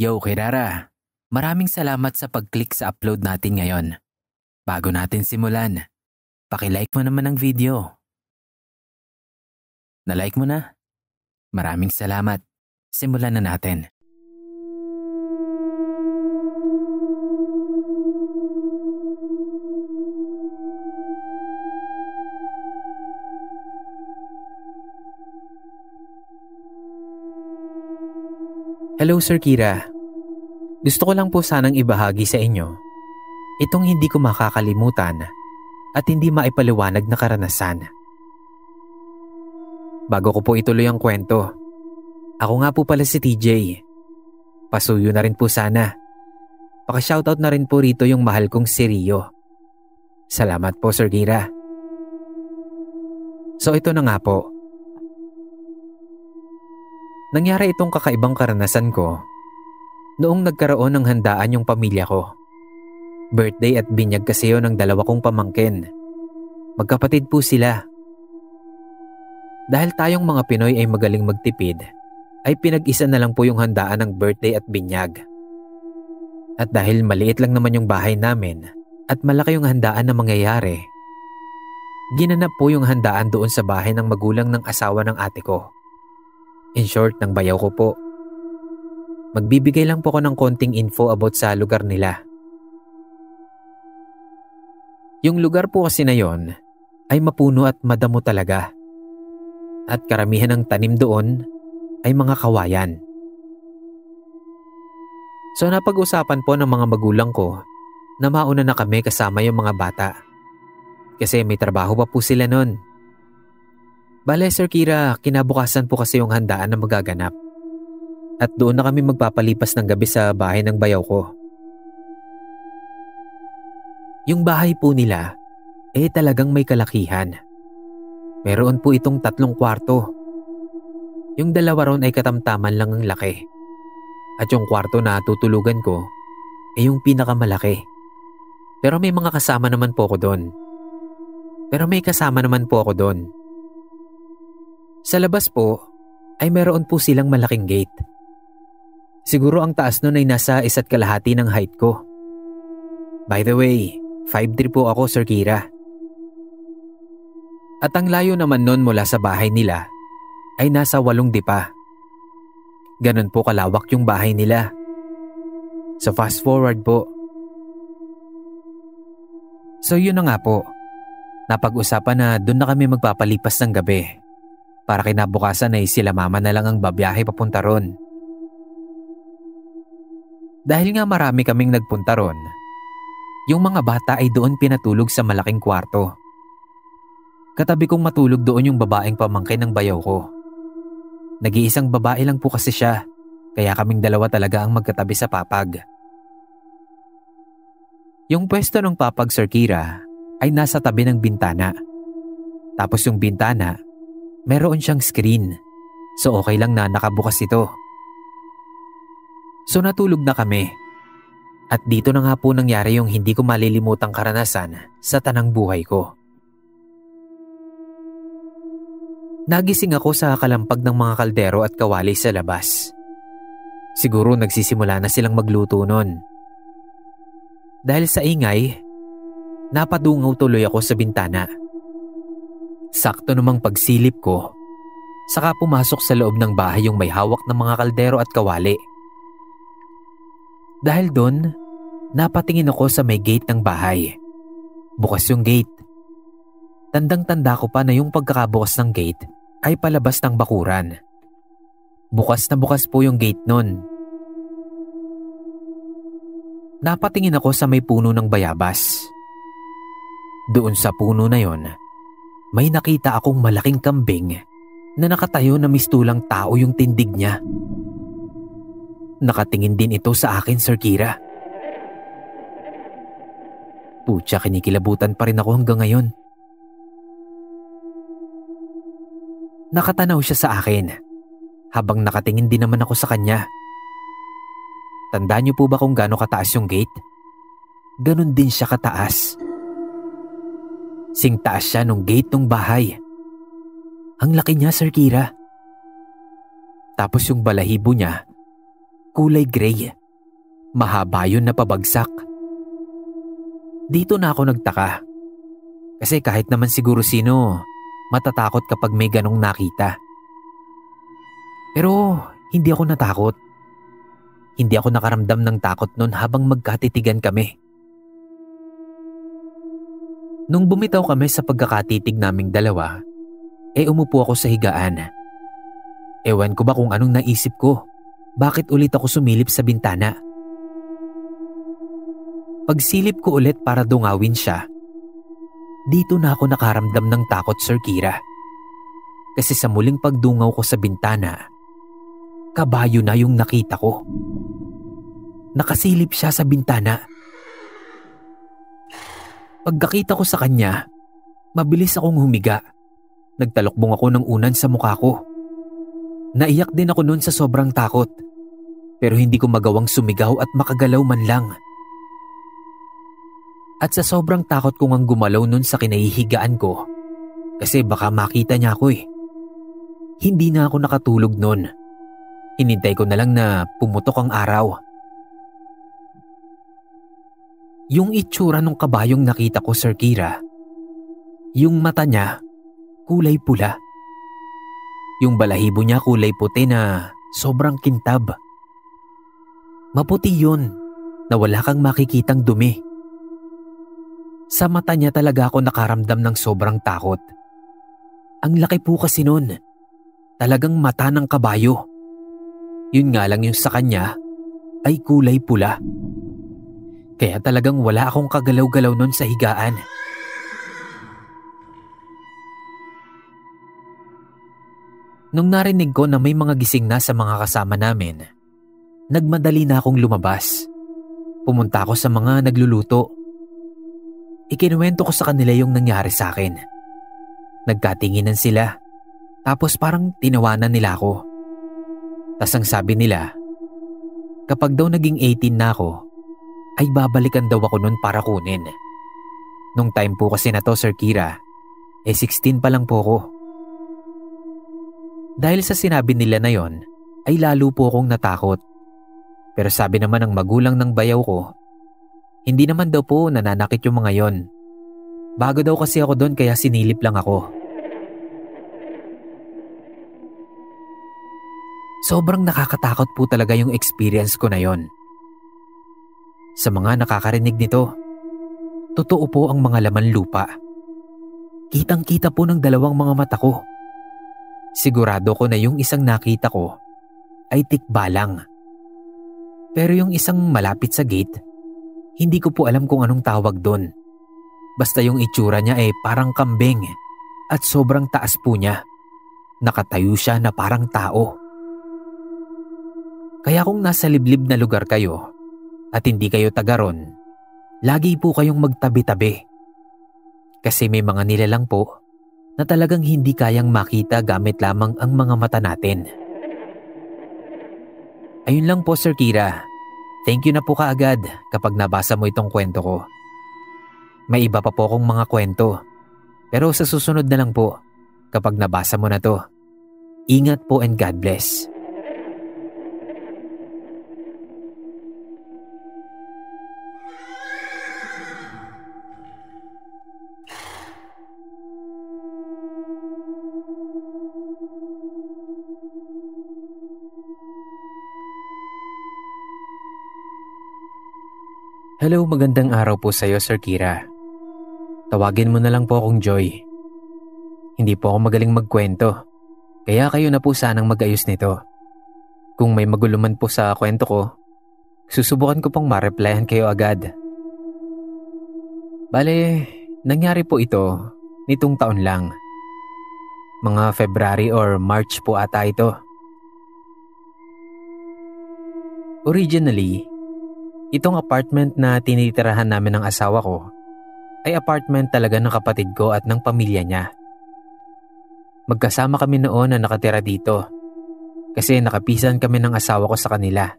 Yo, Kirara. Maraming salamat sa pag-click sa upload natin ngayon. Bago natin simulan, paki-like mo naman ang video. Na-like mo na? Maraming salamat. Simulan na natin. Hello Sir Kira. Gusto ko lang po sanang ibahagi sa inyo itong hindi ko makakalimutan at hindi maipaliwanag na karanasan. Bago ko po ituloy ang kwento, ako nga po pala si TJ. Pasuyo na rin po sana. Paka-shoutout na rin po rito yung mahal kong si Rio. Salamat po Sir Kira. So ito na nga po. Nangyari itong kakaibang karanasan ko noong nagkaroon ng handaan yung pamilya ko. Birthday at binyag kasi yun ng dalawa kong pamangkin. Magkapatid po sila. Dahil tayong mga Pinoy ay magaling magtipid, ay pinag-isa na lang po yung handaan ng birthday at binyag. At dahil maliit lang naman yung bahay namin at malaki yung handaan na mangyayari, ginanap po yung handaan doon sa bahay ng magulang ng asawa ng ate ko. In short, ng bayaw ko po. Magbibigay lang po ako ng konting info about sa lugar nila. Yung lugar po kasi na yon ay mapuno at madamo talaga. At karamihan ng tanim doon ay mga kawayan. So napag-usapan po ng mga magulang ko na mauna na kami kasama yung mga bata. Kasi may trabaho pa po sila nun. Bale Sir Kira, kinabukasan po kasi yung handaan na magaganap. At doon na kami magpapalipas ng gabi sa bahay ng bayaw ko. Yung bahay po nila, talagang may kalakihan. Meron po itong 3 kwarto. Yung 2 ron ay katamtaman lang ang laki. At yung kwarto na tutulugan ko, yung pinakamalaki. Pero may mga kasama naman po ako doon. Sa labas po, ay meron po silang malaking gate. Siguro ang taas nun ay nasa 1.5 ng height ko. By the way, 5'3" po ako Sir Kira. At ang layo naman nun mula sa bahay nila ay nasa 8 dipa. Ganon po kalawak yung bahay nila. So fast forward po. So yun na nga po. Napag-usapan na doon na kami magpapalipas ng gabi. Para kinabukasan ay sila mama na lang ang babiyahe papunta ron. Dahil nga marami kaming nagpunta ron, yung mga bata ay doon pinatulog sa malaking kwarto. Katabi kong matulog doon yung babaeng pamangkin ng bayaw ko. Nag-iisang babae lang po kasi siya, kaya kaming 2 talaga ang magkatabi sa papag. Yung pwesto ng papag Sir Kira ay nasa tabi ng bintana. Tapos yung bintana, meron siyang screen, so okay lang na nakabukas ito. So natulog na kami. At dito na nga po nangyari yung hindi ko malilimutang karanasan sa tanang buhay ko. Nagising ako sa kalampag ng mga kaldero at kawali sa labas. Siguro nagsisimula na silang magluto nun. Dahil sa ingay, napadungaw tuloy ako sa bintana. Sakto namang pagsilip ko, saka pumasok sa loob ng bahay yung may hawak ng mga kaldero at kawali. Dahil doon, napatingin ako sa may gate ng bahay. Bukas yung gate. Tandang-tanda ko pa na yung pagkakabukas ng gate ay palabas ng bakuran. Bukas na bukas po yung gate nun. Napatingin ako sa may puno ng bayabas. Doon sa puno na yon, may nakita akong malaking kambing na nakatayo na mistulang tao yung tindig niya. Nakatingin din ito sa akin Sir Kira. Putya, kinikilabutan pa rin ako hanggang ngayon. Nakatanaw siya sa akin habang nakatingin din naman ako sa kanya. Tandaan niyo po ba kung gaano kataas yung gate? Ganon din siya kataas. Sing taas siya nung gate ng bahay. Ang laki niya Sir Kira. Tapos yung balahibo niya Kulay gray. Mahaba yun na pabagsak. Dito na ako nagtaka. Kasi kahit naman siguro sino, matatakot kapag may ganong nakita. Pero hindi ako natakot. Hindi ako nakaramdam ng takot noon habang magkatitigan kami. Nung bumitaw kami sa pagkakatitig naming dalawa, umupo ako sa higaan. Ewan ko ba kung anong naisip ko. Bakit ulit ako sumilip sa bintana? Pagsilip ko ulit para dungawin siya, dito na ako nakaramdam ng takot, Sir Kira. Kasi sa muling pagdungaw ko sa bintana, kabayo na yung nakita ko. Nakasilip siya sa bintana. Pagkakita ko sa kanya, mabilis akong humiga. Nagtalokbong ako ng unan sa mukha ko. Naiyak din ako noon sa sobrang takot. Pero hindi ko magawang sumigaw at makagalaw man lang. At sa sobrang takot ko ngang gumalaw noon sa kinahihigaan ko, kasi baka makita niya ako Hindi na ako nakatulog noon. Hinintay ko na lang na pumutok ang araw. Yung itsura ng kabayong nakita ko, Sir Kira, yung mata niya, kulay pula. Yung balahibo niya kulay puti na sobrang kintab. Maputi yun na wala kang makikitang dumi. Sa mata niya talaga ako nakaramdam ng sobrang takot. Ang laki po kasi nun. Talagang mata ng kabayo. Yun nga lang yung sa kanya ay kulay pula. Kaya talagang wala akong kagalaw-galaw nun sa higaan. Nung narinig ko na may mga gising na sa mga kasama namin, nagmadali na akong lumabas. Pumunta ako sa mga nagluluto. Ikinuwento ko sa kanila yung nangyari sa akin. Nagkatinginan sila, tapos parang tinawanan nila ako. Tas ang sabi nila, kapag daw naging 18 na ako, ay babalikan daw ako nun para kunin. Nung time po kasi na to, Sir Kira, 16 pa lang po ako. Dahil sa sinabi nila na yon, ay lalo po akong natakot. Pero sabi naman ng magulang ng bayaw ko, hindi naman daw po nananakit yung mga yon. Bago daw kasi ako doon kaya sinilip lang ako. Sobrang nakakatakot po talaga yung experience ko na yon. Sa mga nakakarinig nito, totoo po ang mga laman lupa. Kitang-kita po ng dalawang mga mata ko. Sigurado ko na yung isang nakita ko ay tikbalang. Pero yung isang malapit sa gate, hindi ko po alam kung anong tawag doon. Basta yung itsura niya ay parang kambing at sobrang taas po niya. Nakatayo siya na parang tao. Kaya kung nasa liblib na lugar kayo at hindi kayo taga ron, lagi po kayong magtabi-tabi. Kasi may mga nilalang po na talagang hindi kayang makita gamit lamang ang mga mata natin. Ayun lang po, Sir Kira. Thank you na po kaagad kapag nabasa mo itong kwento ko. May iba pa po akong mga kwento. Pero sa susunod na lang po kapag nabasa mo na to. Ingat po and God bless. Hello, magandang araw po sa iyo, Sir Kira. Tawagin mo na lang po akong Joy. Hindi po ako magaling magkwento, kaya kayo na po sanang mag-ayos nito. Kung may magulo man po sa kwento ko, susubukan ko pong ma-replyan kayo agad. Bale, nangyari po ito nitong taon lang. Mga February or March po ata ito. Originally, itong apartment na tinitirahan namin ng asawa ko ay apartment talaga ng kapatid ko at ng pamilya niya. Magkasama kami noon na nakatira dito kasi nakapisan kami ng asawa ko sa kanila.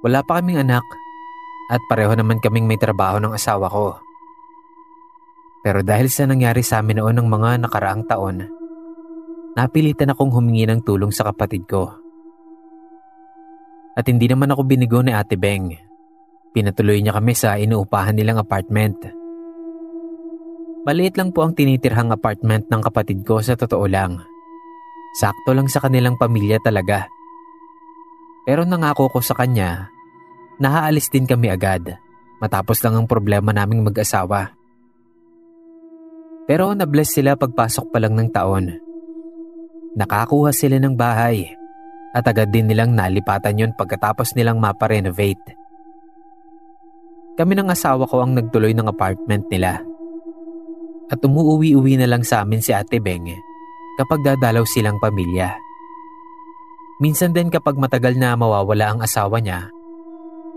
Wala pa kaming anak at pareho naman kaming may trabaho ng asawa ko. Pero dahil sa nangyari sa amin noon ng mga nakaraang taon, napilitan akong humingi ng tulong sa kapatid ko. At hindi naman ako binigo ni Ate Beng. Pinatuloy niya kami sa inuupahan nilang apartment. Maliit lang po ang tinitirhang apartment ng kapatid ko sa totoo lang. Sakto lang sa kanilang pamilya talaga. Pero nangako ko sa kanya na haalis din kami agad matapos lang ang problema naming mag-asawa. Pero na-bless sila pagpasok pa lang ng taon. Nakakuha sila ng bahay at agad din nilang nalipatan yun pagkatapos nilang maparenovate. Kami ng asawa ko ang nagtuloy ng apartment nila. At umuuwi-uwi na lang sa amin si Ate Beng kapag dadalaw silang pamilya. Minsan din kapag matagal na mawawala ang asawa niya,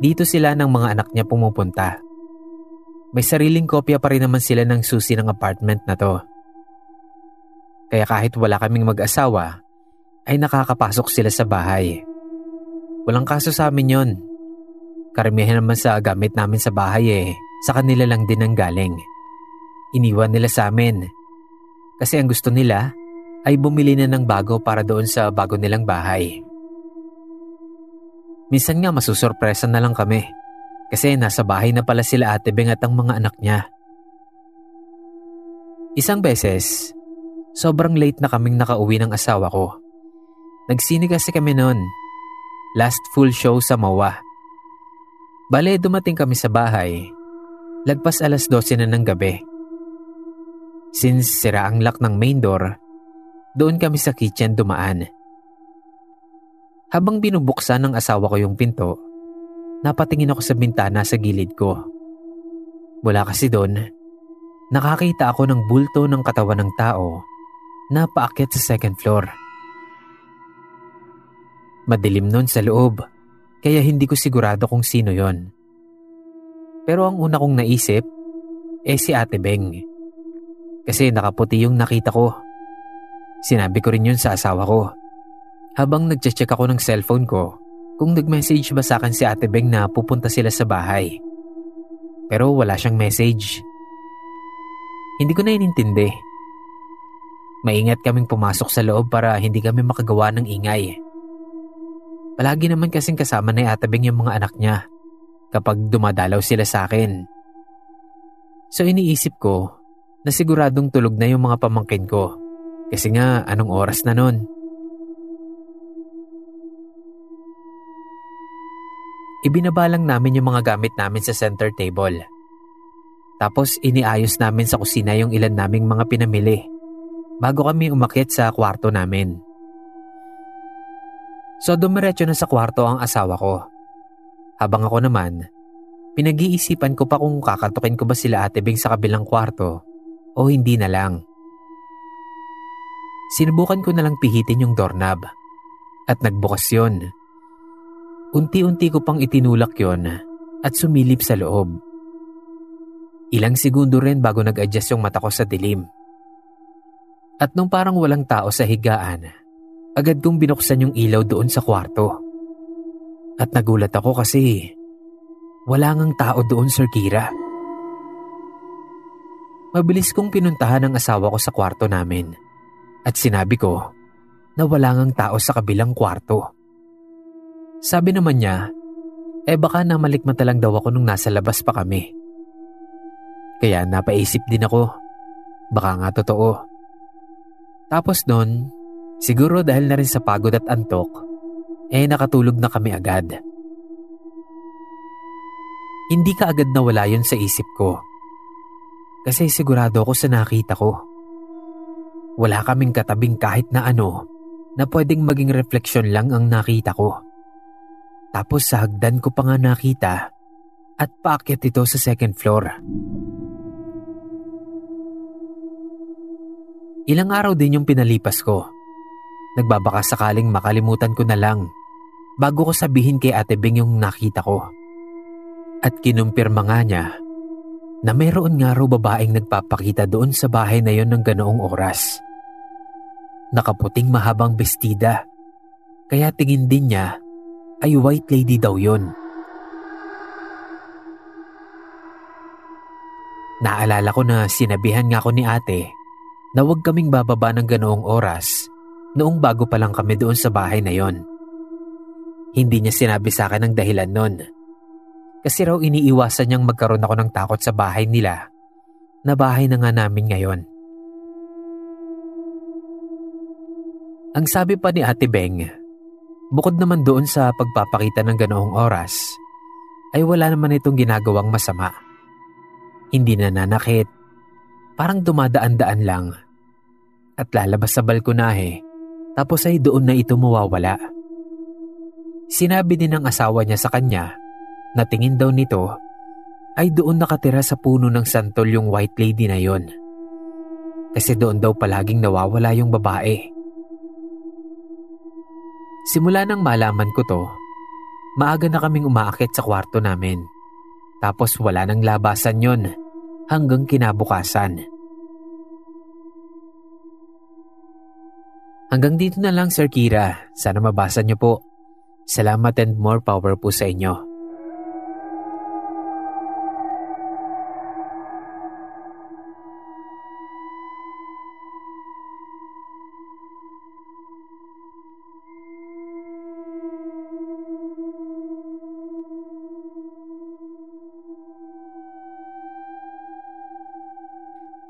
dito sila ng mga anak niya pumupunta. May sariling kopya pa rin naman sila ng susi ng apartment na to. Kaya kahit wala kaming mag-asawa, ay nakakapasok sila sa bahay. Walang kaso sa amin yon. Karamihan naman sa gamit namin sa bahay sa kanila lang din ang galing. Iniwan nila sa amin. Kasi ang gusto nila ay bumili na ng bago para doon sa bago nilang bahay. Minsan nga masusurpresa na lang kami kasi nasa bahay na pala sila Ate Beng at ang mga anak niya. Isang beses, sobrang late na kaming nakauwi ng asawa ko. Nagsine kasi kami noon. Last full show sa MOA. Bale, dumating kami sa bahay. Lagpas 12:00 na ng gabi. Since sira ang lock ng main door, doon kami sa kitchen dumaan. Habang binubuksan ng asawa ko yung pinto, napatingin ako sa bintana sa gilid ko. Mula kasi doon, nakakita ako ng bulto ng katawan ng tao na paakyat sa second floor. Madilim nun sa loob, kaya hindi ko sigurado kung sino yon. Pero ang una kong naisip, si Ate Beng. Kasi nakaputi yung nakita ko. Sinabi ko rin yun sa asawa ko. Habang nagche-check ako ng cellphone ko kung nag-message ba sa akin si Ate Beng na pupunta sila sa bahay. Pero wala siyang message. Hindi ko na inintindi. Maingat kaming pumasok sa loob para hindi kami makagawa ng ingay. Palagi naman kasing kasama ni Ate Beng yung mga anak niya kapag dumadalaw sila sa akin. So iniisip ko na siguradong tulog na yung mga pamangkin ko. Kasi nga, anong oras na nun? Ibinaba lang namin yung mga gamit namin sa center table. Tapos iniayos namin sa kusina yung ilan naming mga pinamili bago kami umakyat sa kwarto namin. So dumiretso na sa kwarto ang asawa ko. Habang ako naman, pinag-iisipan ko pa kung kakatukin ko ba sila Ate Beng sa kabilang kwarto o hindi na lang. Sinubukan ko na lang pihitin yung doorknob at nagbukas yun. Unti-unti ko pang itinulak yon at sumilip sa loob. Ilang segundo rin bago nag-adjust yung mata ko sa dilim. At nung parang walang tao sa higaan, agad kong binuksan yung ilaw doon sa kwarto. At nagulat ako kasi wala ngang tao doon, Sir Kira. Mabilis kong pinuntahan ang asawa ko sa kwarto namin at sinabi ko na wala ngang tao sa kabilang kwarto. Sabi naman niya, baka namalikmata lang daw ako nung nasa labas pa kami. Kaya napaisip din ako, baka nga totoo. Tapos nun, siguro dahil na rin sa pagod at antok, nakatulog na kami agad. Hindi ka agad nawala yun sa isip ko. Kasi sigurado ako sa nakita ko. Wala kaming katabing kahit na ano na pwedeng maging refleksyon lang ang nakita ko. Tapos sa hagdan ko pa nga nakita at paakyat ito sa second floor. Ilang araw din yung pinalipas ko. Nagbabaka sakaling makalimutan ko na lang bago ko sabihin kay Ate Beng yung nakita ko. At kinumpirma nga niya na mayroon nga raw babaeng nagpapakita doon sa bahay na yon ng ganoong oras. Nakaputing mahabang bestida, kaya tingin din niya ay white lady daw yon. Naalala ko na sinabihan nga ako ni ate na huwag kaming bababa ng ganoong oras noong bago pa lang kami doon sa bahay na yon. Hindi niya sinabi sa akin ang dahilan nun. Kasi raw iniiwasan niyang magkaroon ako ng takot sa bahay nila na bahay na nga namin ngayon. Ang sabi pa ni Ate Beng, bukod naman doon sa pagpapakita ng ganoong oras, ay wala naman itong ginagawang masama. Hindi nananakit, parang dumadaan-daan lang. At lalabas sa balkonahe, tapos ay doon na ito mawawala. Sinabi din ng asawa niya sa kanya na tingin daw nito ay doon nakatira sa puno ng santol yung white lady na yon. Kasi doon daw palaging nawawala yung babae. Simula nang malaman ko to, maaga na kaming umaakit sa kwarto namin. Tapos wala nang labasan yon hanggang kinabukasan. Hanggang dito na lang, Sir Kira. Sana mabasa niyo po. Salamat and more power po sa inyo.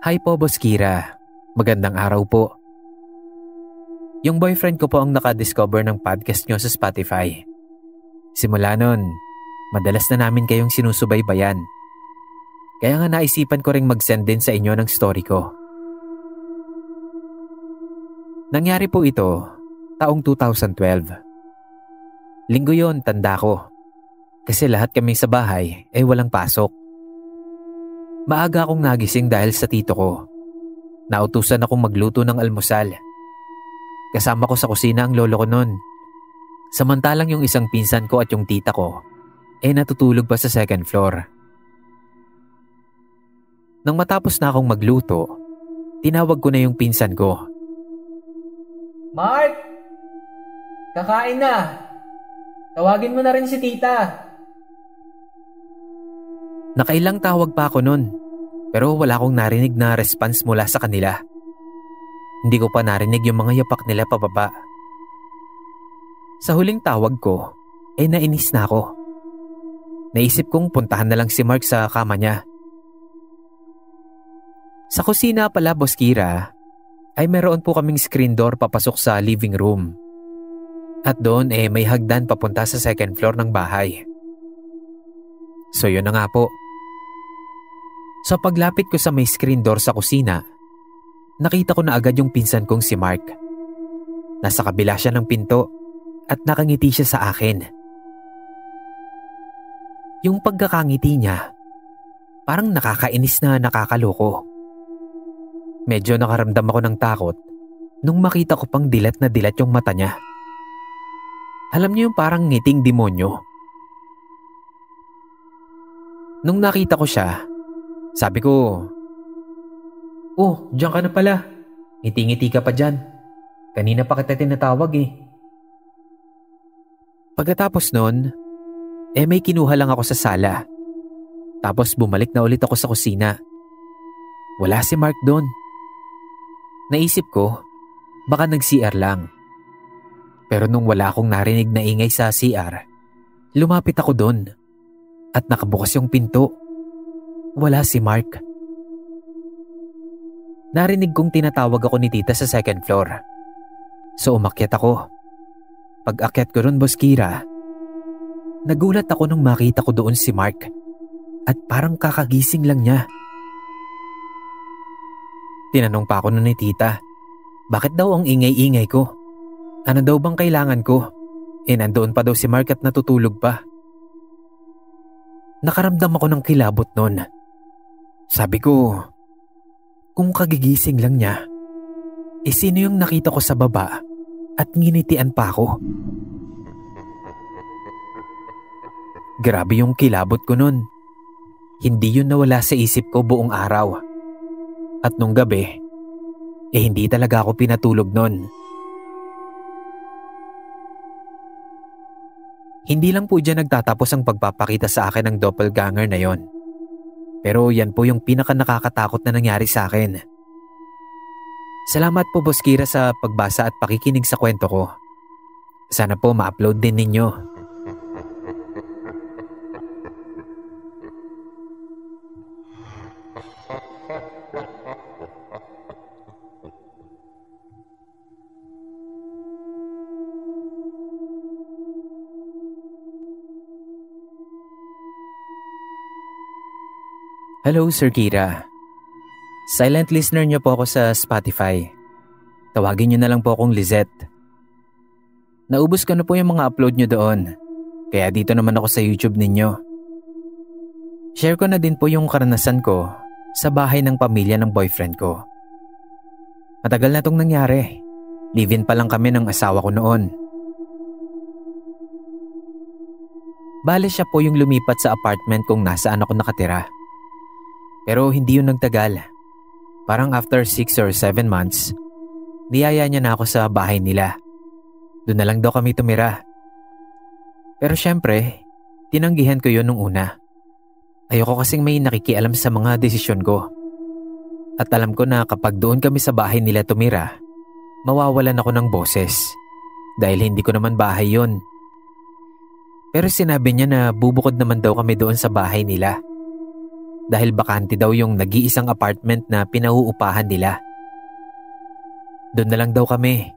Hi po, Boss Kira. Magandang araw po. Yung boyfriend ko po ang nakadiscover ng podcast nyo sa Spotify. Simula nun, madalas na namin kayong sinusubaybayan. Kaya nga naisipan ko ring mag-send din sa inyo ng story ko. Nangyari po ito taong 2012. Linggo yon, tanda ko. Kasi lahat kami sa bahay ay walang pasok. Maaga akong nagising dahil sa tito ko. Nautusan akong magluto ng almusal. Kasama ko sa kusina ang lolo ko nun. Samantalang yung isang pinsan ko at yung tita ko natutulog pa sa second floor. Nang matapos na akong magluto, tinawag ko na yung pinsan ko. Mark! Kakain na! Tawagin mo na rin si tita. Nakailang tawag pa ako nun, pero wala akong narinig na response mula sa kanila. Hindi ko pa narinig yung mga yapak nila pababa. Sa huling tawag ko, nainis na ako. Naisip kong puntahan na lang si Mark sa kama niya. Sa kusina pala, Boss Kira, ay meron po kaming screen door papasok sa living room. At doon may hagdan papunta sa second floor ng bahay. So yun na nga po. Sa paglapit ko sa may screen door sa kusina, nakita ko na agad yung pinsan kong si Mark. Nasa kabila siya ng pinto at nakangiti siya sa akin. Yung pagkakangiti niya, parang nakakainis na nakakaloko. Medyo nakaramdam ako ng takot nung makita ko pang dilat na dilat yung mata niya. Alam niyo yung parang ngiting demonyo. Nung nakita ko siya, sabi ko, "Oh, diyan ka na pala. Ngiti-ngiti ka pa dyan. Kanina pa kita tinatawag eh." Pagkatapos nun, may kinuha lang ako sa sala. Tapos bumalik na ulit ako sa kusina. Wala si Mark doon. Naisip ko, baka nag-CR lang. Pero nung wala akong narinig na ingay sa CR, lumapit ako doon. At nakabukas yung pinto. Wala si Mark. Narinig kong tinatawag ako ni tita sa second floor. So umakyat ako. Pag-akyat ko ron, Boss Kira, nagulat ako nung makita ko doon si Mark. At parang kakagising lang niya. Tinanong pa ako nun ni tita, bakit daw ang ingay-ingay ko? Ano daw bang kailangan ko? Nandoon pa daw si Mark at natutulog pa. Nakaramdam ako ng kilabot nun. Sabi ko, kung kagigising lang niya, sino yung nakita ko sa baba at nginitian pa ako? Grabe yung kilabot ko nun. Hindi yun nawala sa isip ko buong araw. At nung gabi, hindi talaga ako pinatulog nun. Hindi lang po dyan nagtatapos ang pagpapakita sa akin ng doppelganger na yon. Pero yan po yung pinaka nakakatakot na nangyari sa akin. Salamat po, Boss Kira, sa pagbasa at pakikinig sa kwento ko. Sana po ma-upload din ninyo. Hello, Sir Kira. Silent listener niyo po ako sa Spotify. Tawagin niyo na lang po akong Lizette. Naubos ko na po yung mga upload niyo doon. Kaya dito naman ako sa YouTube ninyo. Share ko na din po yung karanasan ko sa bahay ng pamilya ng boyfriend ko. Matagal na tong nangyari. Live-in pa lang kami ng asawa ko noon. Bale siya po yung lumipat sa apartment kung nasaan ako nakatira. Pero hindi yun nagtagal. Parang after 6 or 7 months, niyaya niya na ako sa bahay nila. Doon na lang daw kami tumira. Pero syempre, tinanggihan ko yun nung una. Ayoko kasing may nakikialam sa mga desisyon ko. At alam ko na kapag doon kami sa bahay nila tumira, mawawalan ako ng boses. Dahil hindi ko naman bahay yun. Pero sinabi niya na bubukod naman daw kami doon sa bahay nila. Dahil bakante daw yung nag-iisang apartment na pinauupahan nila. Doon na lang daw kami.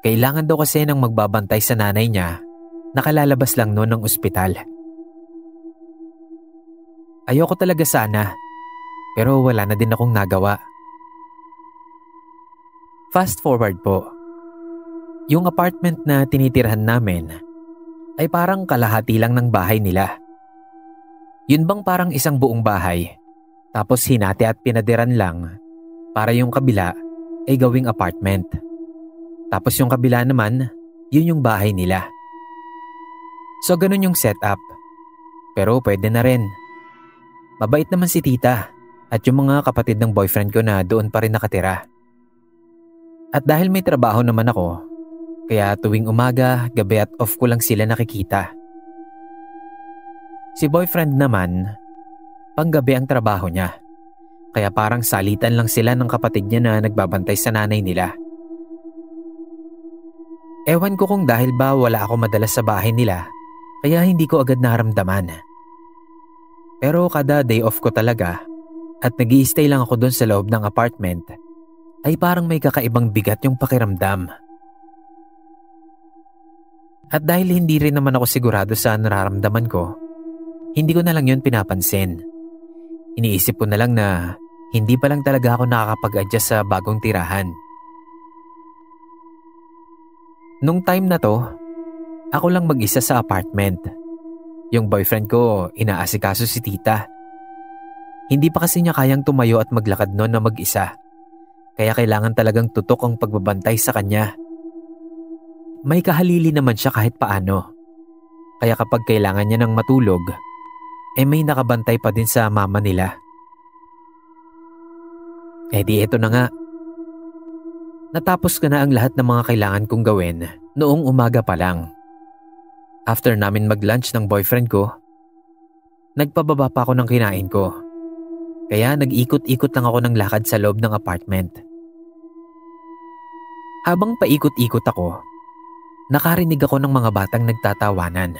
Kailangan daw kasi ng magbabantay sa nanay niya. Nakalalabas lang noon ng ospital. Ayoko talaga sana. Pero wala na din akong nagawa. Fast forward po. Yung apartment na tinitirhan namin ay parang kalahati lang ng bahay nila. Yun bang parang isang buong bahay, tapos hinati at pinadiran lang para yung kabila ay gawing apartment. Tapos yung kabila naman, yun yung bahay nila. So ganun yung setup. Pero pwede na rin. Mabait naman si tita at yung mga kapatid ng boyfriend ko na doon pa rin nakatira. At dahil may trabaho naman ako, kaya tuwing umaga, gabi at off ko lang sila nakikita. Si boyfriend naman, panggabi ang trabaho niya. Kaya parang salitan lang sila ng kapatid niya na nagbabantay sa nanay nila. Ewan ko kung dahil ba wala ako madalas sa bahay nila, kaya hindi ko agad naramdaman. Pero kada day off ko talaga at nag-i-stay lang ako doon sa loob ng apartment, ay parang may kakaibang bigat yung pakiramdam. At dahil hindi rin naman ako sigurado sa nararamdaman ko, hindi ko na lang yun pinapansin. Iniisip ko na lang na hindi pa lang talaga ako nakakapag-adjust sa bagong tirahan. Nung time na to, ako lang mag-isa sa apartment. Yung boyfriend ko, inaasikaso si tita. Hindi pa kasi niya kayang tumayo at maglakad noon na mag-isa. Kaya kailangan talagang tutok ang pagbabantay sa kanya. May kahalili naman siya kahit paano. Kaya kapag kailangan niya ng matulog, may nakabantay pa din sa mama nila. Di eto na nga. Natapos ko na ang lahat ng mga kailangan kong gawin noong umaga pa lang. After namin mag-lunch ng boyfriend ko, nagpababa pa ako ng kinain ko. Kaya nag-ikot-ikot lang ako ng lakad sa loob ng apartment. Habang paikot-ikot ako, nakarinig ako ng mga batang nagtatawanan.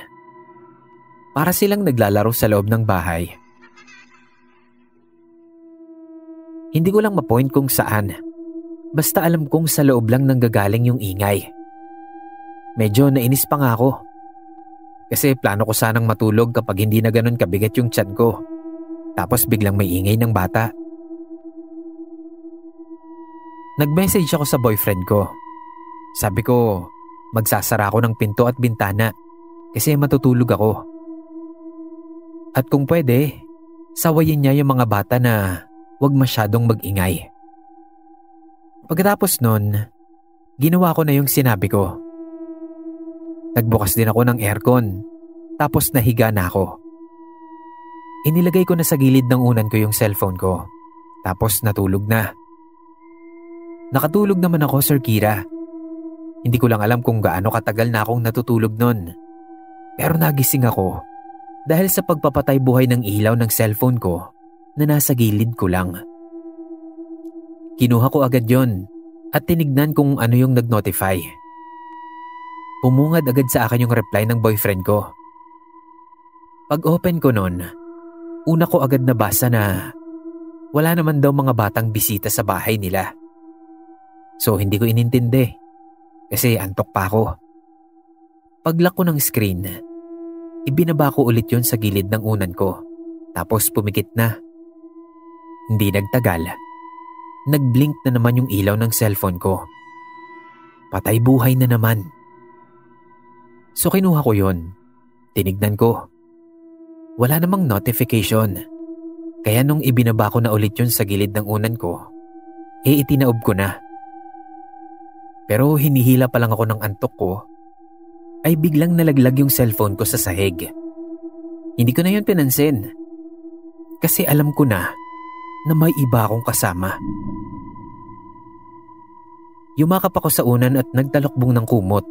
Para silang naglalaro sa loob ng bahay. Hindi ko lang ma-point kung saan. Basta alam kong sa loob lang nanggagaling yung ingay. Medyo nainis pa nga ako. Kasi plano ko sanang matulog kapag hindi na ganun kabigat yung tiyan ko. Tapos biglang may ingay ng bata. Nag-message ako sa boyfriend ko. Sabi ko, magsasara ako ng pinto at bintana kasi matutulog ako. At kung pwede, sawayin niya yung mga bata na huwag masyadong mag-ingay. Pagkatapos nun, ginawa ko na yung sinabi ko. Nagbukas din ako ng aircon, tapos nahiga na ako. Inilagay ko na sa gilid ng unan ko yung cellphone ko, tapos natulog na. Nakatulog naman ako, Sir Kira. Hindi ko lang alam kung gaano katagal na akong natutulog nun. Pero nagising ako dahil sa pagpapatay buhay ng ilaw ng cellphone ko na nasa gilid ko lang. Kinuha ko agad yon at tinignan kung ano yung nag-notify. Pumungad agad sa akin yung reply ng boyfriend ko. Pag-open ko nun, una ko agad nabasa na wala naman daw mga batang bisita sa bahay nila. So hindi ko inintindi kasi antok pa ako. Pag-lock ko ng screen, ibinaba ko ulit yon sa gilid ng unan ko tapos pumikit na. Hindi nagtagal. Nag-blink na naman yung ilaw ng cellphone ko. Patay buhay na naman. So kinuha ko yun. Tinignan ko. Wala namang notification. Kaya nung ibinaba ko na ulit yun sa gilid ng unan ko, itinaob ko na. Pero hinihila pa lang ako ng antok ko, ay biglang nalaglag yung cellphone ko sa sahig. Hindi ko na yun pinansin. Kasi alam ko na may iba akong kasama. Yumakap ako sa unan at nagtalokbong ng kumot.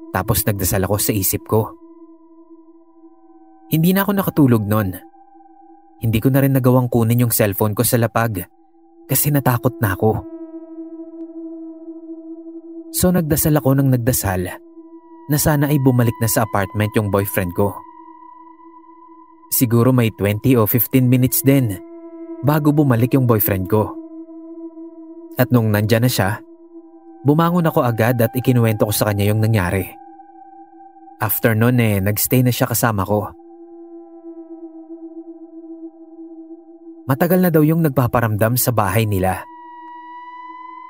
Tapos nagdasal ako sa isip ko. Hindi na ako nakatulog nun. Hindi ko na rin nagawang kunin yung cellphone ko sa lapag kasi natakot na ako. So nagdasal ako ng nagdasal na sana ay bumalik na sa apartment yung boyfriend ko. Siguro may 20 o 15 minutes din bago bumalik yung boyfriend ko. At nung nandyan na siya, bumangon ako agad at ikinuwento ko sa kanya yung nangyari. After nun nagstay na siya kasama ko. Matagal na daw yung nagpaparamdam sa bahay nila.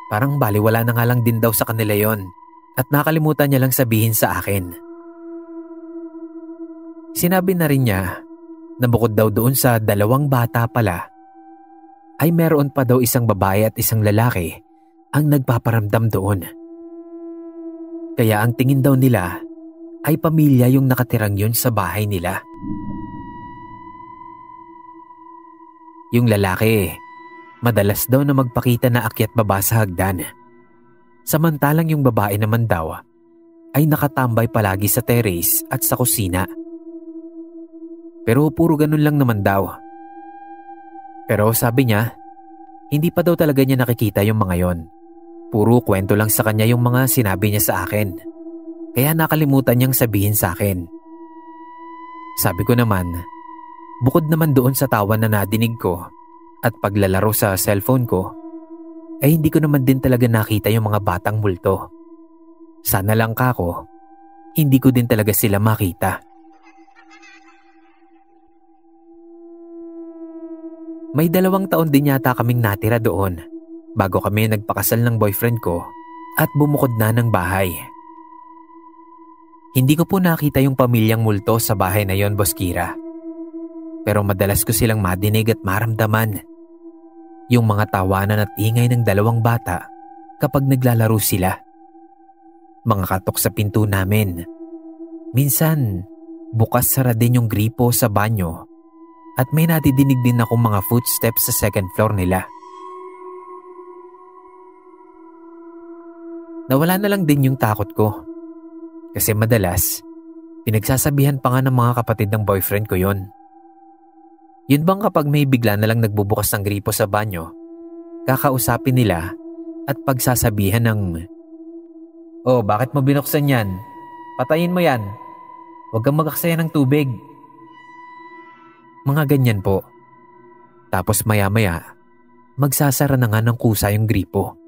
Parang baliwala na nga lang din daw sa kanila yon at nakalimutan niya lang sabihin sa akin. Sinabi na rin niya na bukod daw doon sa 2 bata pala, ay meron pa daw isang babae at isang lalaki ang nagpaparamdam doon. Kaya ang tingin daw nila ay pamilya yung nakatirang yun sa bahay nila. Yung lalaki, madalas daw na magpakita na akyat baba sa hagdan. Samantalang yung babae naman daw ay nakatambay palagi sa terrace at sa kusina. Pero puro ganun lang naman daw. Pero sabi niya, hindi pa daw talaga niya nakikita yung mga yon. Puro kwento lang sa kanya yung mga sinabi niya sa akin. Kaya nakalimutan niyang sabihin sa akin. Sabi ko naman, bukod naman doon sa tawa na nadinig ko at paglalaro sa cellphone ko, ay hindi ko naman din talaga nakita yung mga batang multo. Sana lang kako, hindi ko din talaga sila makita. May 2 taon din yata kaming natira doon bago kami nagpakasal ng boyfriend ko at bumukod na ng bahay. Hindi ko po nakita yung pamilyang multo sa bahay na yon, Boss Kira. Pero madalas ko silang madinig at maramdaman. Yung mga tawanan at ingay ng 2 bata kapag naglalaro sila. Mga katok sa pinto namin. Minsan, bukas-sara din yung gripo sa banyo. At may nadidinig din akong mga footsteps sa 2nd floor nila. Nawala na lang din yung takot ko. Kasi madalas, pinagsasabihan pa nga ng mga kapatid ng boyfriend ko yon. Yun bang kapag may bigla na lang nagbubukas ng gripo sa banyo, kakausapin nila at pagsasabihan ng, "Oh, bakit mo binuksan yan? Patayin mo yan. Huwag kang magaksaya ng tubig." Mga ganyan po. Tapos maya-maya, magsasara na nga ng kusa yung gripo.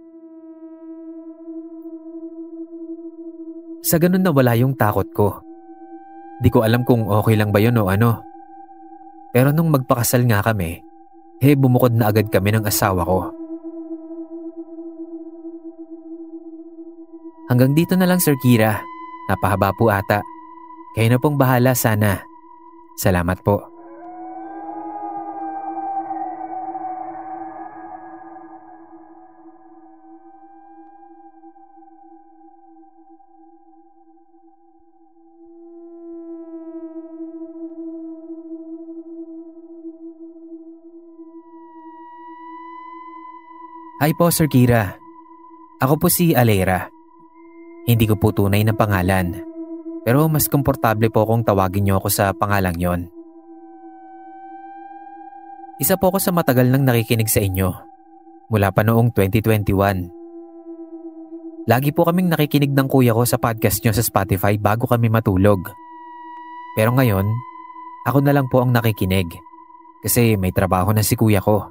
Sa ganun nawala yung takot ko. Di ko alam kung okay lang ba yun o ano. Pero nung magpakasal nga kami, bumukod na agad kami ng asawa ko. Hanggang dito na lang, Sir Kira. Napahaba po ata. Kayo na pong bahala sana. Salamat po. Hi po, Sir Kira. Ako po si Alera. Hindi ko po tunay na pangalan. Pero mas komportable po akong tawagin niyo ako sa pangalang yon. Isa po ako sa matagal nang nakikinig sa inyo. Mula pa noong 2021. Lagi po kaming nakikinig ng kuya ko sa podcast niyo sa Spotify bago kami matulog. Pero ngayon, ako na lang po ang nakikinig. Kasi may trabaho na si kuya ko.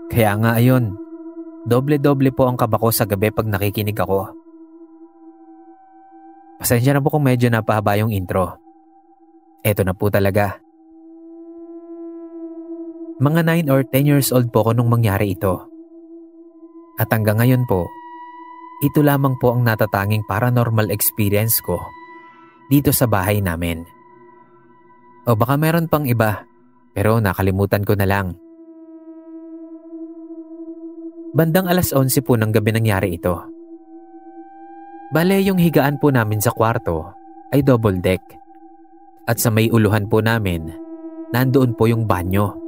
Kaya nga ayun, doble-doble po ang kaba ko sa gabi pag nakikinig ako. Pasensya na po kung medyo napahaba yung intro. Eto na po talaga. Mga 9 or 10 years old po ako nung mangyari ito. At hanggang ngayon po, ito lamang po ang natatanging paranormal experience ko dito sa bahay namin. O baka meron pang iba, pero nakalimutan ko na lang. Bandang 11:00 po ng gabi nangyari ito. Bale, yung higaan po namin sa kwarto ay double deck. At sa may uluhan po namin, nandoon po yung banyo.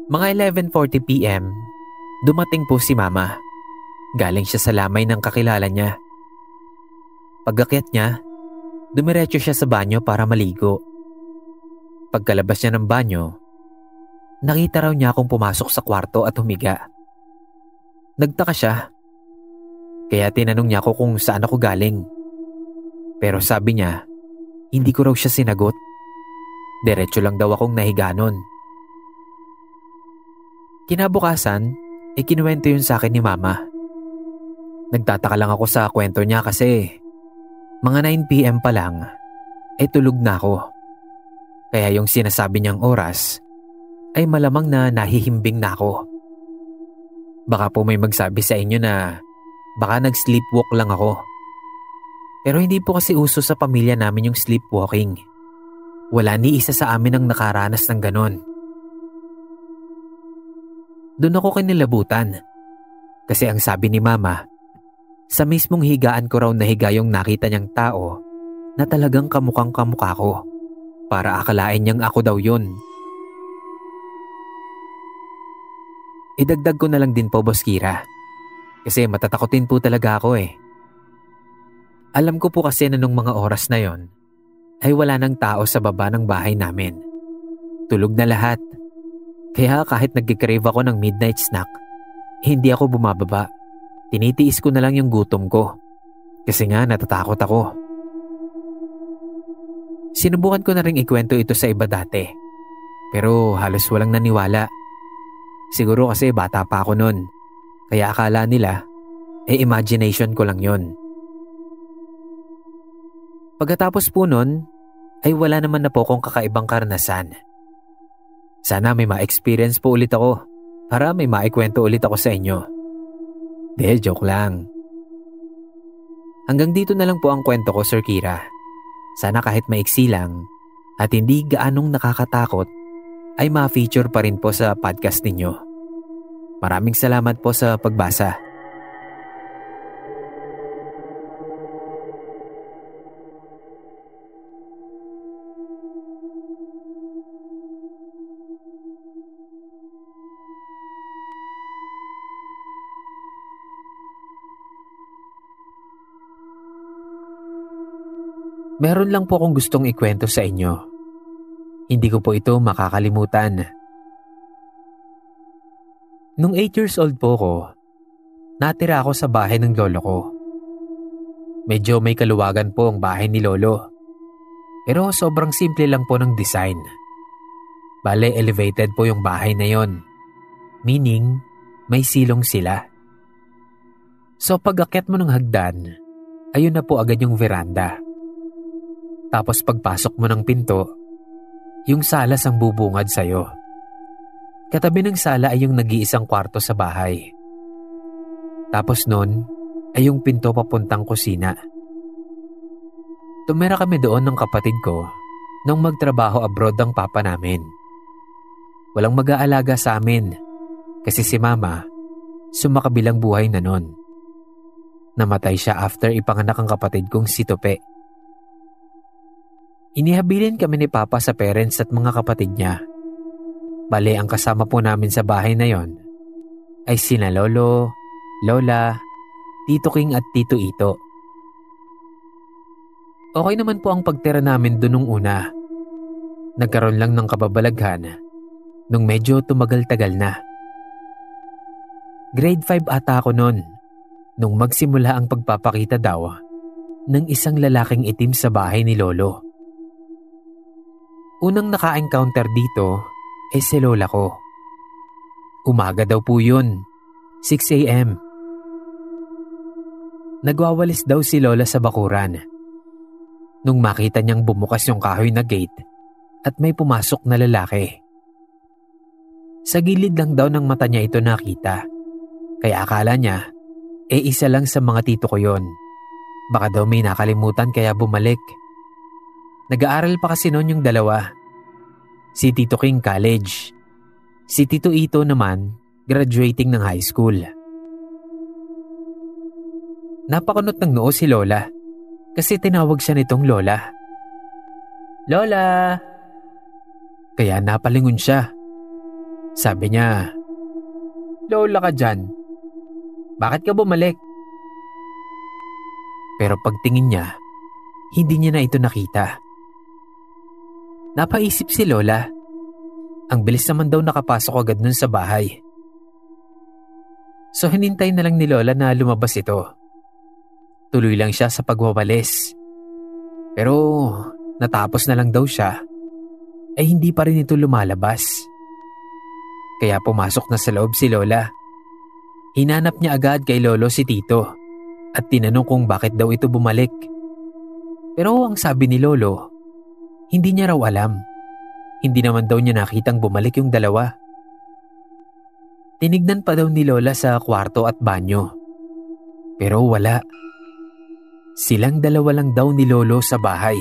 Mga 11:40 PM, dumating po si Mama. Galing siya sa lamay ng kakilala niya. Pag-akyat niya, dumiretso siya sa banyo para maligo. Pagkalabas niya ng banyo, nakita raw niya akong pumasok sa kwarto at humiga. Nagtaka siya, kaya tinanong niya ako kung saan ako galing. Pero sabi niya, hindi ko raw siya sinagot. Diretso lang daw akong nahiga nun. Kinabukasan, kinuwento yun sa akin ni Mama. Nagtataka lang ako sa kwento niya kasi mga 9 PM pa lang, tulog na ako. Kaya yung sinasabi niyang oras ay malamang na nahihimbing na ako. Baka po may magsabi sa inyo na baka nag-sleepwalk lang ako. Pero hindi po kasi uso sa pamilya namin yung sleepwalking. Wala ni isa sa amin ang nakaranas ng ganon. Doon ako kinilabutan. Kasi ang sabi ni Mama, sa mismong higaan ko raw nahiga yung nakita niyang tao na talagang kamukhang kamukha ko. Para akalain niyang ako daw yun. Idagdag ko na lang din po, Boss Kira. Kasi matatakotin po talaga ako eh. Alam ko po kasi na nung mga oras na yon ay wala nang tao sa baba ng bahay namin. Tulog na lahat. Kaya kahit nagkikrave ako ng midnight snack, hindi ako bumababa. Tinitiis ko na lang yung gutom ko. Kasi nga natatakot ako. Sinubukan ko na rin ikwento ito sa iba dati. Pero halos walang naniwala. Siguro kasi bata pa ako nun. Kaya akala nila, imagination ko lang yon. Pagkatapos po nun, ay wala naman na po akong kakaibang karanasan. Sana may ma-experience po ulit ako para may maikwento ulit ako sa inyo. Joke lang. Hanggang dito na lang po ang kwento ko, Sir Kira. Sana kahit maiksi lang at hindi gaanong nakakatakot ay ma-feature pa rin po sa podcast ninyo. Maraming salamat po sa pagbasa. Meron lang po akong gustong ikwento sa inyo. Hindi ko po ito makakalimutan. Nung 8 years old po ko, natira ako sa bahay ng lolo ko. Medyo may kaluwagan po ang bahay ni lolo. Pero sobrang simple lang po ng design. Bale, elevated po yung bahay na yon. Meaning, may silong sila. So pag-akyat mo ng hagdan, ayun na po agad yung veranda. Tapos pagpasok mo ng pinto, yung salas ang bubungad sa'yo. Katabi ng sala ay yung nag-iisang kwarto sa bahay. Tapos nun ay yung pinto papuntang kusina. Tumira kami doon ng kapatid ko nung magtrabaho abroad ang papa namin. Walang mag-aalaga sa amin kasi si Mama sumakabilang buhay na nun. Namatay siya after ipanganak ang kapatid kong si Tope. Inihabilin kami ni Papa sa parents at mga kapatid niya. Bale, ang kasama po namin sa bahay na yon ay sina Lolo, Lola, Tito King at Tito Ito. Okay naman po ang pagtira namin doon nung una. Nagkaroon lang ng kababalaghan nung medyo tumagal-tagal na. Grade 5 ata ako noon nung magsimula ang pagpapakita daw ng isang lalaking itim sa bahay ni Lolo. Unang naka-encounter dito ay si Lola ko. Umaga daw po yun, 6 AM. Nagwawalis daw si Lola sa bakuran. Nung makita niyang bumukas yung kahoy na gate at may pumasok na lalaki. Sa gilid lang daw ng mata niya ito nakita. Kaya akala niya, isa lang sa mga tito ko yon. Baka daw may nakalimutan kaya bumalik. Nag-aaral pa kasi noon yung dalawa. Si Tito King college. Si Tito Ito naman graduating ng high school. Napakunot ng noo si Lola kasi tinawag siya nitong Lola. Lola! Kaya napalingon siya. Sabi niya, Lola ka dyan. Bakit ka bumalik? Pero pagtingin niya, hindi niya na ito nakita. Napaisip si Lola. Ang bilis naman daw nakapasok agad nun sa bahay. So hinintay na lang ni Lola na lumabas ito. Tuloy lang siya sa pagwawalis. Pero natapos na lang daw siya, hindi pa rin ito lumalabas. Kaya pumasok na sa loob si Lola. Hinanap niya agad kay Lolo si Tito at tinanong kung bakit daw ito bumalik. Pero ang sabi ni Lolo, hindi niya raw alam. Hindi naman daw niya nakitang bumalik yung dalawa. Tinignan pa daw ni Lola sa kwarto at banyo. Pero wala. Silang dalawa lang daw ni Lolo sa bahay.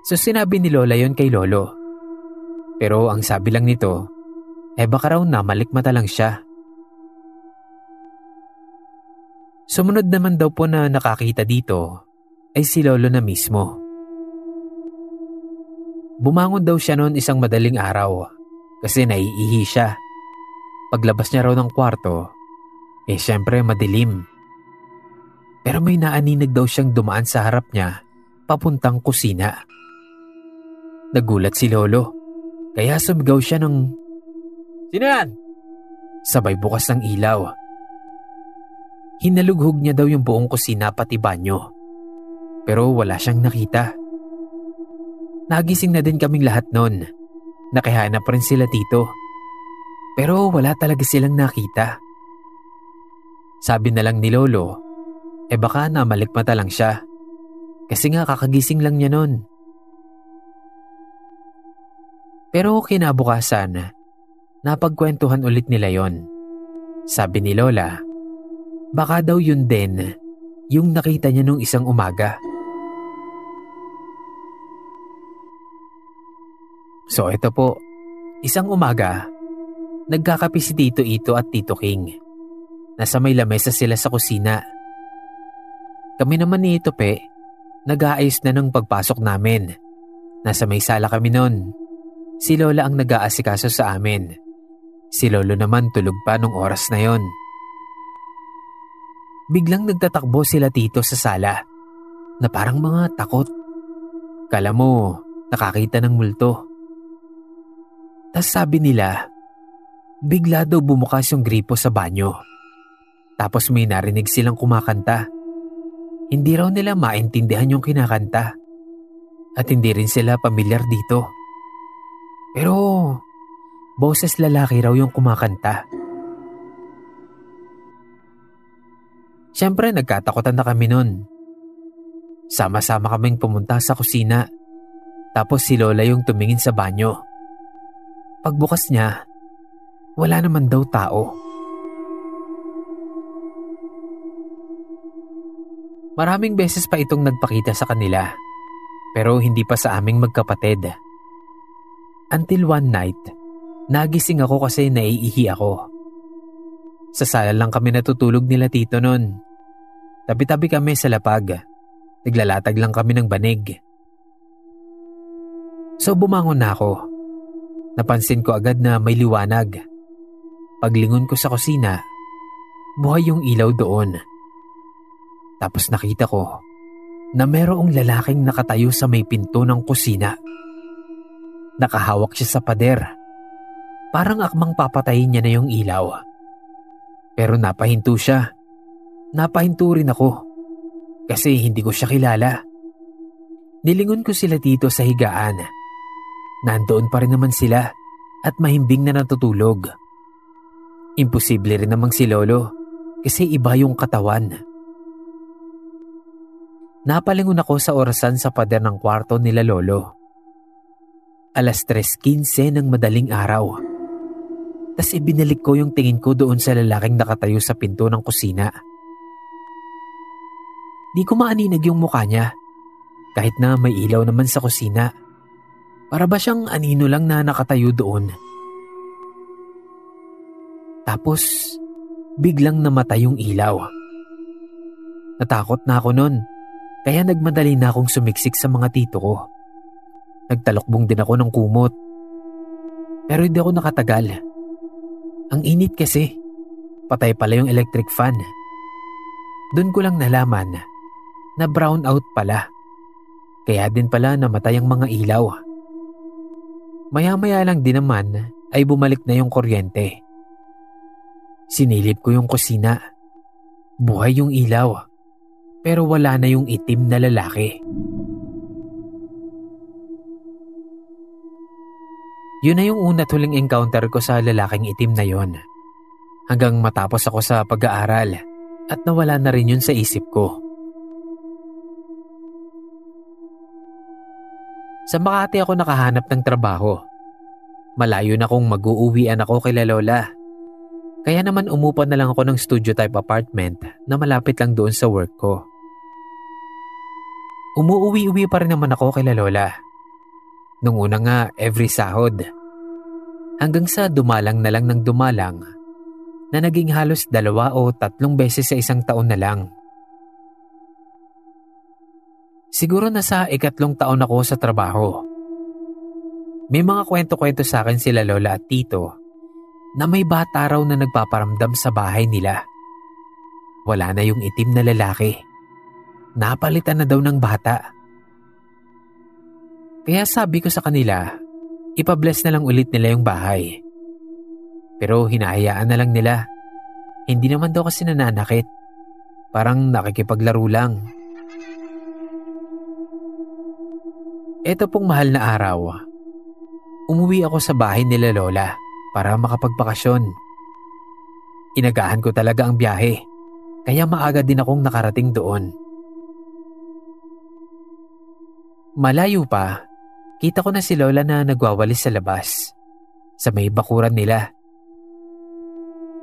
So sinabi ni Lola yon kay Lolo. Pero ang sabi lang nito, baka raw namalikmata lang siya. Sumunod naman daw po na nakakita dito ay si Lolo na mismo. Bumangon daw siya noon isang madaling araw kasi naiihi siya. Paglabas niya raw ng kwarto, syempre madilim. Pero may naaninag daw siyang dumaan sa harap niya papuntang kusina. Nagulat si Lolo kaya sumigaw siya ng, "Sino yan?" Sabay bukas ng ilaw. Hinalughog niya daw yung buong kusina pati banyo. Pero wala siyang nakita. Nagising na din kaming lahat nun. Nakihanap rin sila Tito. Pero wala talaga silang nakita. Sabi na lang ni Lolo, baka namalikmata lang siya. Kasi nga kakagising lang niya nun. Pero kinabukasan, napagkwentuhan ulit nila yon. Sabi ni Lola, baka daw yun din yung nakita niya nung isang umaga. So ito po, isang umaga, nagkakape si Tito Ito at Tito King. Nasa may lamesa sila sa kusina. Kami naman ni Tope, nag-aayos na ng pagpasok namin. Nasa may sala kami nun. Si Lola ang nag-aasikaso sa amin. Si Lolo naman tulog pa nung oras na yon. Biglang nagtatakbo sila Tito sa sala na parang mga takot. Kala mo, nakakita ng multo. Tas sabi nila, bigla daw bumukas yung gripo sa banyo. Tapos may narinig silang kumakanta. Hindi raw nila maintindihan yung kinakanta. At hindi rin sila pamilyar dito. Pero boses lalaki raw yung kumakanta. Siyempre nagkatakutan na kami nun. Sama-sama kaming pumunta sa kusina. Tapos si Lola yung tumingin sa banyo. Pagbukas niya, wala naman daw tao. Maraming beses pa itong nagpakita sa kanila, pero hindi pa sa aming magkapatid. Until one night, nagising ako kasi naiihi ako. Sa sala lang kami natutulog nila Tito nun. Tabi-tabi kami sa lapag. Naglalatag lang kami ng banig. So bumangon na ako. Napansin ko agad na may liwanag. Paglingon ko sa kusina, buhay yung ilaw doon. Tapos nakita ko na merong lalaking nakatayo sa may pinto ng kusina. Nakahawak siya sa pader. Parang akmang papatayin niya na yung ilaw. Pero napahinto siya. Napahinto rin ako. Kasi hindi ko siya kilala. Nilingon ko sila Tito sa higaan. Nandoon pa rin naman sila at mahimbing na natutulog. Imposible rin namang si Lolo kasi iba yung katawan. Napalingon ako sa orasan sa pader ng kwarto nila Lolo. 3:15 ng madaling araw. Tas ibinalik ko yung tingin ko doon sa lalaking nakatayo sa pinto ng kusina. Di ko maaninag yung mukha niya, kahit na may ilaw naman sa kusina. Para ba siyang anino lang na nakatayo doon? Tapos, biglang namatay yung ilaw. Natakot na ako nun, kaya nagmadali na akong sumiksik sa mga tito ko. Nagtalokbong din ako ng kumot. Pero hindi ako nakatagal. Ang init kasi, patay pala yung electric fan. Doon ko lang nalaman na brown out pala. Kaya din pala namatay ang mga ilaw. Maya-maya lang din naman ay bumalik na yung kuryente. Sinilip ko yung kusina. Buhay yung ilaw. Pero wala na yung itim na lalaki. Yun na yung una tuling encounter ko sa lalaking itim na yon. Hanggang matapos ako sa pag-aaral at nawala na rin yun sa isip ko. Sa Makati ako nakahanap ng trabaho. Malayo na kung mag-uuwian ako kay Lola. Kaya naman umupa na lang ako ng studio type apartment na malapit lang doon sa work ko. Umuuwi-uwi pa rin naman ako kay Lola. Nung una nga every sahod. Hanggang sa dumalang na lang ng dumalang na naging halos 2 o 3 beses sa isang taon na lang. Siguro nasa 4 taon ako sa trabaho. May mga kwento-kwento sa akin sila Lola at Tito na may bata raw na nagpaparamdam sa bahay nila. Wala na yung itim na lalaki. Napalitan na daw ng bata. Kaya sabi ko sa kanila, ipabless na lang ulit nila yung bahay. Pero hinahayaan na lang nila. Hindi naman daw kasi nananakit. Parang nakikipaglaro lang. Eto pong mahal na araw. Umuwi ako sa bahay nila Lola para makapagpakasyon. Inagahan ko talaga ang biyahe, kaya maaga din akong nakarating doon. Malayo pa, kita ko na si Lola na nagwawalis sa labas, sa may bakuran nila.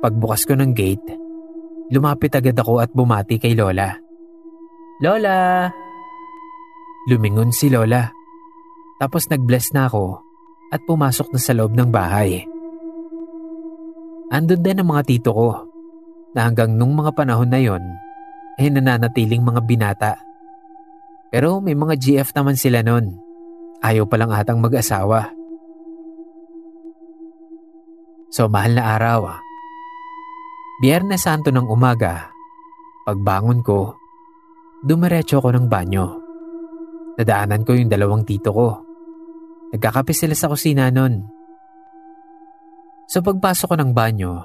Pagbukas ko ng gate, lumapit agad ako at bumati kay Lola. Lola! Lumingon si Lola. Tapos nag-bless na ako at pumasok na sa loob ng bahay. Andun din ang mga tito ko na hanggang nung mga panahon na yon ay nananatiling mga binata. Pero may mga GF naman sila nun. Ayaw palang atang mag-asawa. So mahal na araw. Biyernes Santo ng umaga, pagbangon ko, dumiretso ako ng banyo. Nadaanan ko yung 2 tito ko. Nagkakape sila sa kusina nun. So pagpasok ko ng banyo,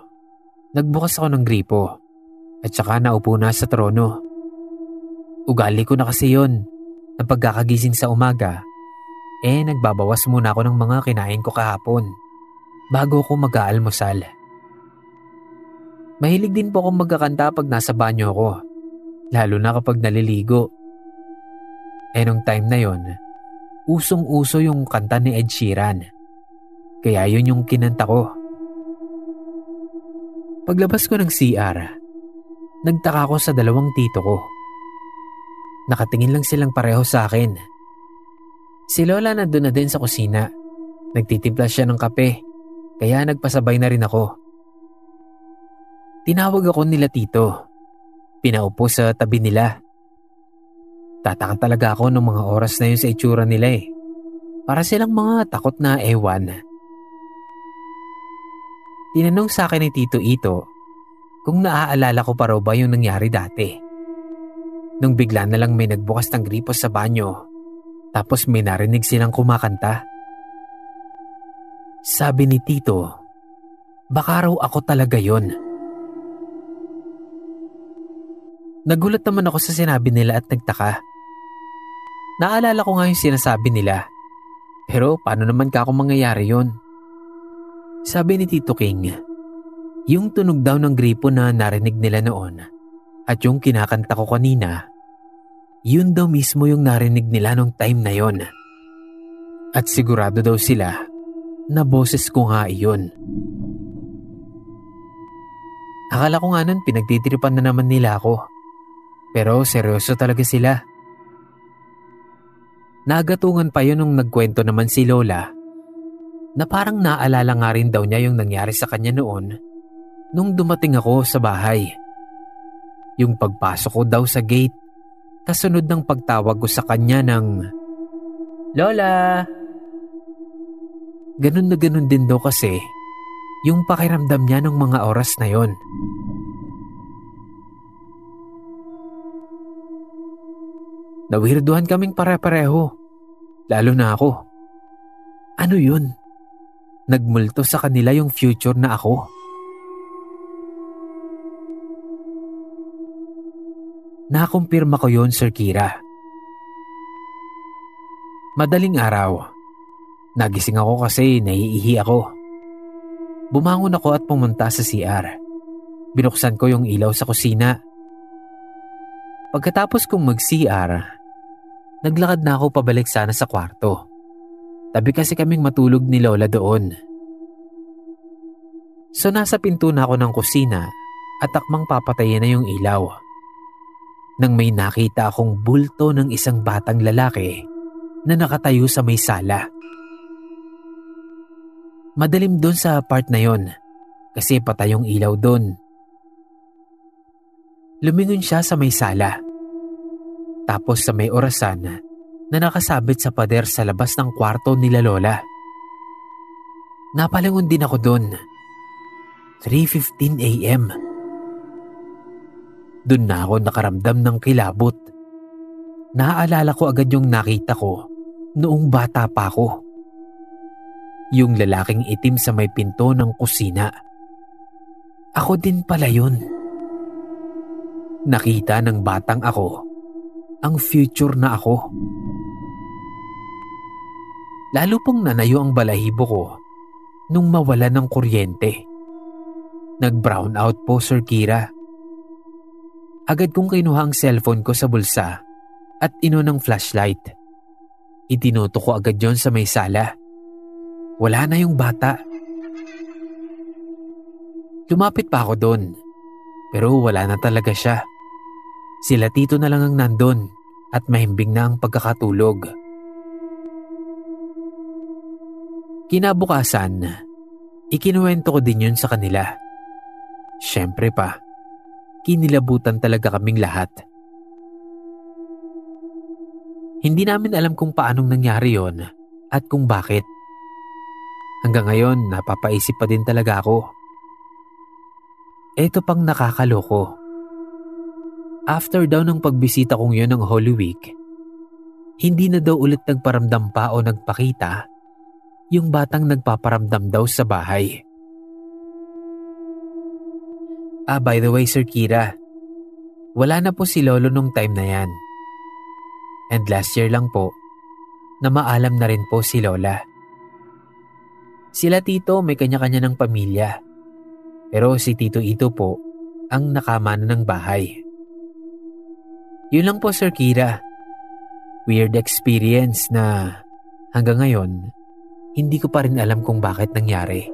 nagbukas ako ng gripo at saka naupo na sa trono. Ugali ko na kasi yun na pagkakagising sa umaga, nagbabawas muna ako ng mga kinain ko kahapon bago ko mag-aalmusal. Mahilig din po akong magkakanta pag nasa banyo ako, lalo na kapag naliligo. Nung time na yon, usong-uso yung kanta ni Ed Sheeran. Kaya yun yung kinanta ko. Paglabas ko ng CR, nagtaka ko sa 2 tito ko. Nakatingin lang silang pareho sa akin. Si Lola nandun na din sa kusina. Nagtitimpla siya ng kape, kaya nagpasabay na rin ako. Tinawag ako nila tito. Pinaupo sa tabi nila. Tataka talaga ako ng mga oras na yun sa itsura nila eh. Para silang mga takot na ewan. Tinanong sa akin ni Tito Ito kung naaalala ko pa raw ba yung nangyari dati. Nung bigla na lang may nagbukas ng gripo sa banyo, tapos may narinig silang kumakanta. Sabi ni Tito, baka raw ako talaga yon. Nagulat naman ako sa sinabi nila at nagtaka. Naalala ko nga yung sinasabi nila. Pero paano naman kako mangyayari yun? Sabi ni Tito King, yung tunog daw ng gripo na narinig nila noon at yung kinakanta ko kanina, yun daw mismo yung narinig nila nung time na yon. At sigurado daw sila na boses ko nga iyon. Akala ko nga nun pinagtitripan na naman nila ako. Pero seryoso talaga sila. Nagatungan pa yun nung nagkwento naman si Lola na parang naalala nga rin daw niya yung nangyari sa kanya noon nung dumating ako sa bahay. Yung pagpasok ko daw sa gate, kasunod ng pagtawag ko sa kanya ng "Lola!" Ganun na ganun din daw kasi yung pakiramdam niya nung mga oras na yon. Nawirduhan kaming pare-pareho, lalo na ako. Ano yun? Nagmulto sa kanila yung future na ako. Nakumpirma ko yun, Sir Kira. Madaling araw. Nagising ako kasi naiihi ako. Bumangon ako at pumunta sa CR. Binuksan ko yung ilaw sa kusina. Pagkatapos kong mag-CR, naglakad na ako pabalik sana sa kwarto. Tabi kasi kaming matulog ni Lola doon. So nasa pinto na ako ng kusina at takmang papatayin na yung ilaw. Nang may nakita akong bulto ng isang batang lalaki na nakatayo sa may sala. Madilim doon sa part na yon kasi patay yung ilaw doon. Lumingon siya sa may sala. Tapos sa may orasan na nakasabit sa pader sa labas ng kwarto nila Lola. Napalingon din ako doon. 3:15 a.m. Doon na ako nakaramdam ng kilabot. Naaalala ko agad yung nakita ko noong bata pa ako. Yung lalaking itim sa may pinto ng kusina. Ako din pala yun. Nakita ng batang ako ang future na ako. Lalo pong nanayo ang balahibo ko nung mawala ng kuryente. Nag-brown out po, Sir Kira. Agad kong kinuha ang cellphone ko sa bulsa at ng flashlight. Itinuto ko agad yon sa may sala. Wala na yung bata. Lumapit pa ako doon, pero wala na talaga siya. Sila tito na lang ang nandun at mahimbing na ang pagkakatulog. Kinabukasan, ikinuwento ko din yun sa kanila. Siyempre pa, kinilabutan talaga kaming lahat. Hindi namin alam kung paanong nangyari yon at kung bakit. Hanggang ngayon, napapaisip pa din talaga ako. Ito pang nakakaloko. After daw ng pagbisita kong yun ng Holy Week, hindi na daw ulit nagparamdam pa o nagpakita yung batang nagpaparamdam daw sa bahay. By the way, Sir Kira, wala na po si Lolo nung time na yan. And last year lang po, na maalam na rin po si Lola. Sila tito may kanya-kanya ng pamilya. Pero si Tito Ito po ang nakamana ng bahay. Yun lang po, Sir Kira. Weird experience na hanggang ngayon, hindi ko pa rin alam kung bakit nangyari.